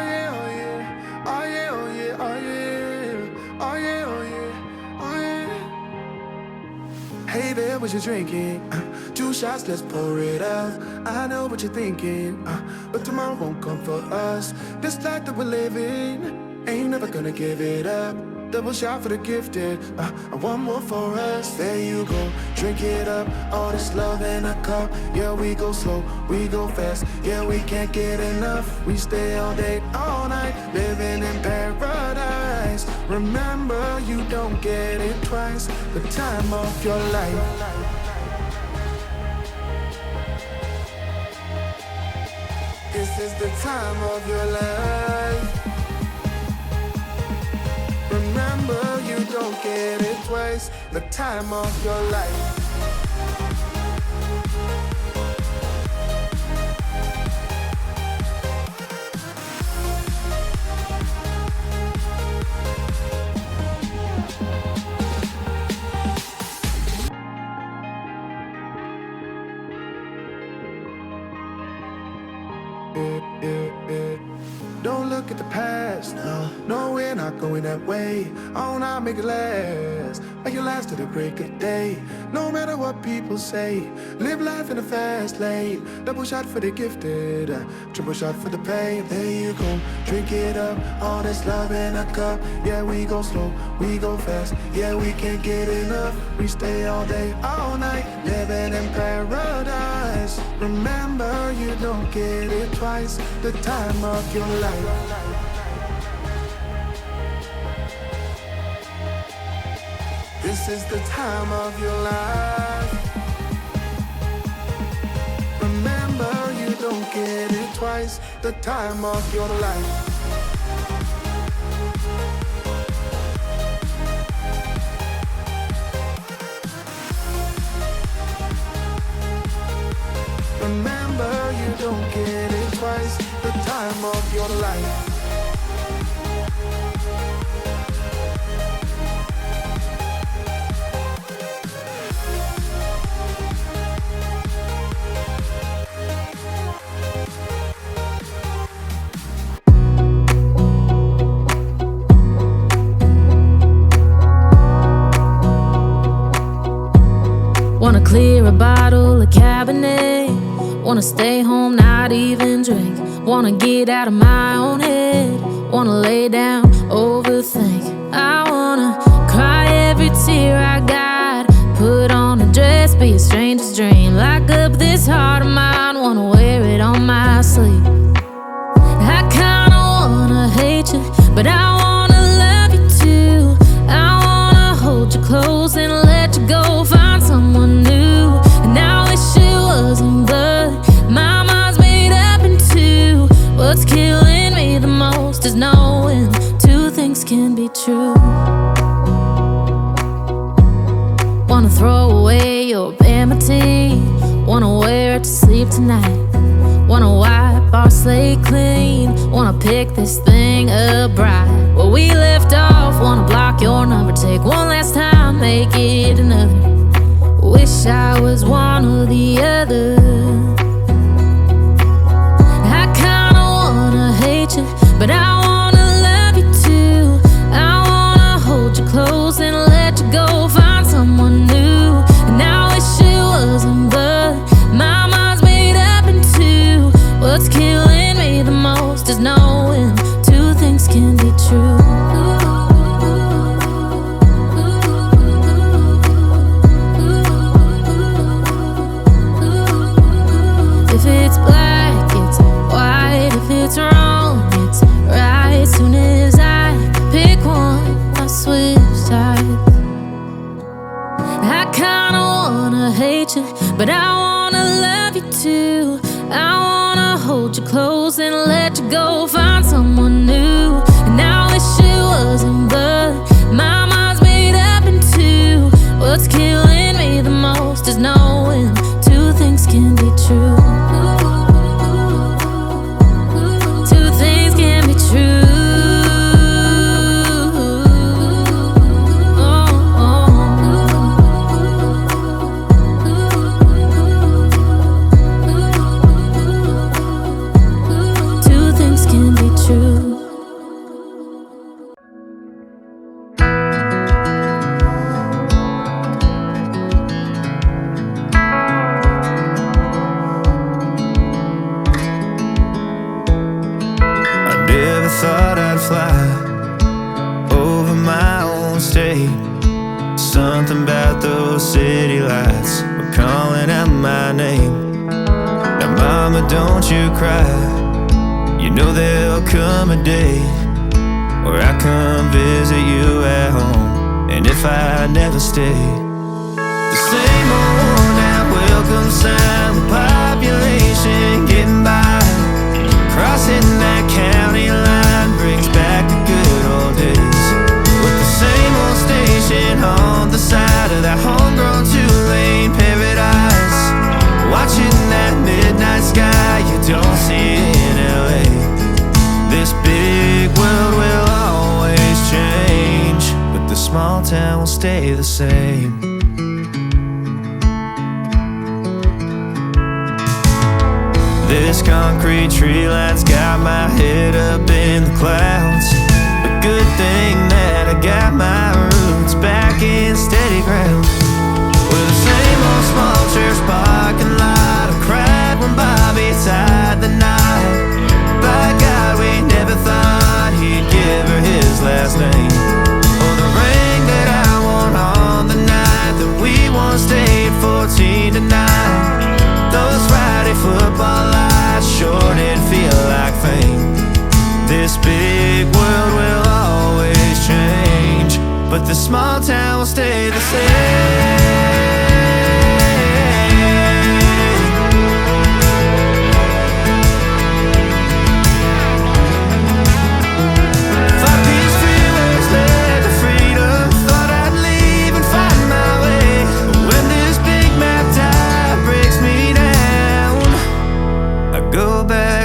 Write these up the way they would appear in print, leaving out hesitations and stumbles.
yeah, oh yeah, oh yeah, oh yeah, oh yeah, oh yeah, oh yeah, oh yeah. Hey there, what you drinking? 2 shots, let's pour it out. I know what you're thinking, but tomorrow won't come for us. This life that we're living, ain't never gonna give it up. Double shot for the gifted, and one more for us. There you go, drink it up. All this love in a cup. Yeah, we go slow, we go fast. Yeah, we can't get enough. We stay all day, all night, living in paradise. Remember, you don't get it twice. The time of your life. This is the time of your life. Remember, you don't get it twice. The time of your life. Don't look at the past, no, we're not going that way. Oh, now make it last, make it last to the break of day. No matter what people say, live life in a fast lane. Double shot for the gifted, triple shot for the pain. There you go, drink it up, all this love in a cup. Yeah, we go slow, we go fast. Yeah, we can't get enough. We stay all day, all night, living in paradise. Remember, you don't get it twice. The time of your life. This is the time of your life. Remember, you don't get it twice. The time of your life. Remember, you don't get it twice. The time of your life. Wanna clear a bottle of Cabernet. Wanna stay home, not even drink. Wanna get out of my own head. Wanna lay down, overthink. I wanna cry every tear I got. Put on a dress, be a stranger's dream. Lock up this heart of mine, wanna wear it on my sleeve. I kinda wanna hate you, but I wanna love you too. I wanna hold you close and let you go. Find someone new, and I wish it wasn't, but my mind's made up in two. What's killing me the most is knowing two things can be true. Wanna throw away your vanity. Wanna wear it to sleep tonight. Wanna wipe our slate clean. Wanna pick this thing up right where we left off. Wanna block your number, take one last time, make it another. Wish I was one or the other. I kinda wanna hate you, but I wanna love you too. I wanna hold you close and let you go. Find someone new, and I wish it wasn't, but my mind's made up in two. What's killing me the most is knowing two things can be true. If it's black, it's white. If it's wrong, it's right. Soon as I pick one, I switch sides. I kinda wanna hate you, but I wanna love you too. I wanna hold you close and let you go. Find someone new, and I wish it wasn't, but my mind's made up in two. What's killing me the most is knowing two things can be true. Two things can be true. Two things can be true. state. Something about those city lights were calling out my name. Now mama, don't you cry, you know there'll come a day where I come visit you at home. And if I never stay, the same old worn out welcome sign with population getting by, crossing that county line brings back the good old days, with the same old station on the side of that homegrown two-lane paradise, watching that midnight sky you don't see in LA. This big world will always change, but the small town will stay the same. This concrete tree line's got my head up in the clouds. A good thing that I got my roots back in steady ground. With the same old small church parking lot, I cried when Bobby tied the knot. By God, we never thought he'd give her his last name, or the ring that I wore on the night that we once stayed 14 to 9. Those Friday football lights sure did feel like fame. This big world will always change, but the small town will stay the same.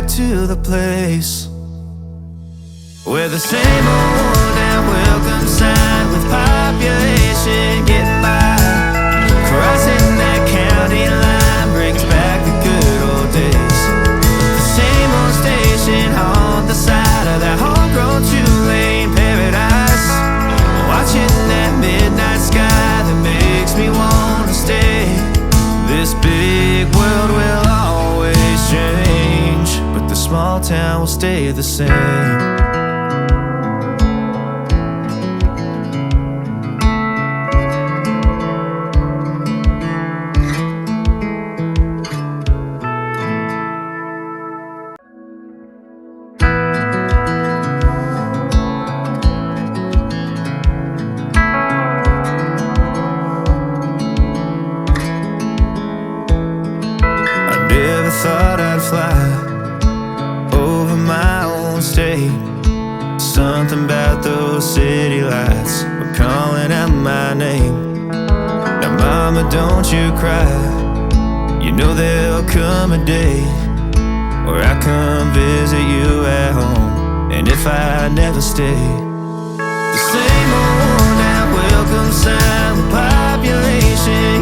To the place where the same old worn out welcome sign with population getting by, crossing that county line brings back the good old days. The same old station on the side of that homegrown two-lane paradise, watching that midnight sky that makes me want to stay. This big world will always change, but the small town will stay the same. Thought I'd fly over my own state. Something about those city lights were calling out my name. Now mama, don't you cry, you know there'll come a day where I come visit you at home. And if I never stay, the same old worn out welcome sign with population